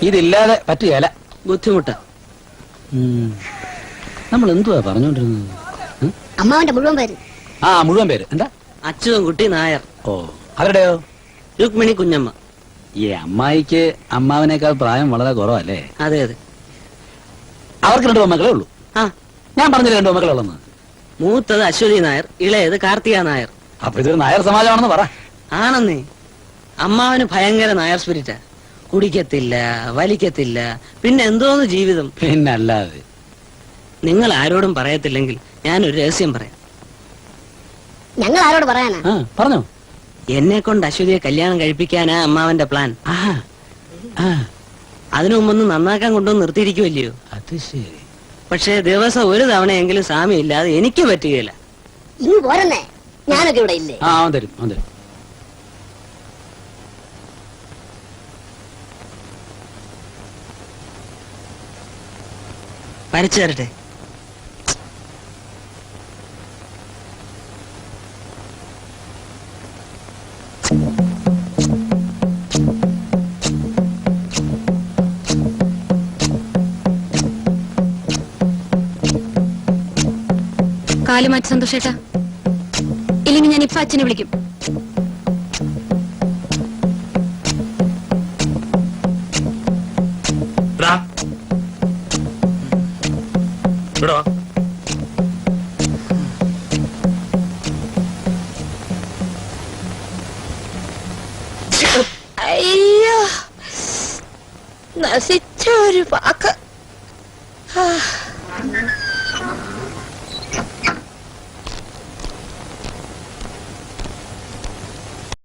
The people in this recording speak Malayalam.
ഇതില്ലാതെ പറ്റുകയല്ല. ബുദ്ധിമുട്ടാ. നമ്മൾ എന്തുവാ പറഞ്ഞോണ്ടിരുന്നത്? അമ്മാവന്റെ മുഴുവൻ പേര്? ആ, മുഴുവൻ പേര് എന്താ? അച്യുതൻകുട്ടി നായർ. ഓ, അവരുടെയോ? രുക്മിണി കുഞ്ഞമ്മ. ഈ അമ്മായിക്ക് അമ്മാവനേക്കാൾ പ്രായം വളരെ കുറവല്ലേ? അതെ അതെ. അവർക്ക് 2 മക്കളേ ഉള്ളൂ. ആ, ഞാൻ പറഞ്ഞില്ല 2 മക്കളെ ഉള്ളെന്ന്. മൂത്തത് അശ്വതി നായർ, ഇളയത് കാർത്തിക നായർ. അപ്പൊ ഇതൊരു നായർ സമാജമാണെന്ന് പറ. ആണെന്നേ. അമ്മാവന് ഭയങ്കര നായർ സ്പിരിറ്റാ. കുടിക്കത്തില്ല, വലിക്കത്തില്ല, പിന്നെ എന്തോന്ന് ജീവിതം. പിന്നല്ലാതെ. നിങ്ങൾ ആരോടും പറയത്തില്ലെങ്കിൽ ഞാനൊരു രഹസ്യം പറയാം. ഞങ്ങൾ ആരോട് പറയാനാ? പറഞ്ഞോ. എന്നെ കൊണ്ട് അശ്വതിയെ കല്യാണം കഴിപ്പിക്കാനാ അമ്മാവന്റെ പ്ലാൻ. അതിനു മുമ്പൊന്ന് നന്നാക്കാൻ കൊണ്ടുവന്ന് നിർത്തിയിരിക്കുമല്ലയോ? അത് ശരി. പക്ഷേ ദിവസം ഒരു തവണയെങ്കിലും സാമ്യം ഇല്ലാതെ എനിക്ക് പറ്റുകയില്ല. ഇങ്ങ് പോരന്നേ, ഞാനൊക്കെ ഇവിടെ ഇല്ലേ? അവൻ തരും, അവൻ തരും. വരച്ചു തരട്ടെ? കാല് മാറ്റി സന്തോഷേട്ടാ, ഇല്ലെങ്കിൽ ഞാൻ ഇപ്പൊ അച്ഛനെ വിളിക്കും. അയ്യോ, നശിച്ച ഒരു വാക്ക്.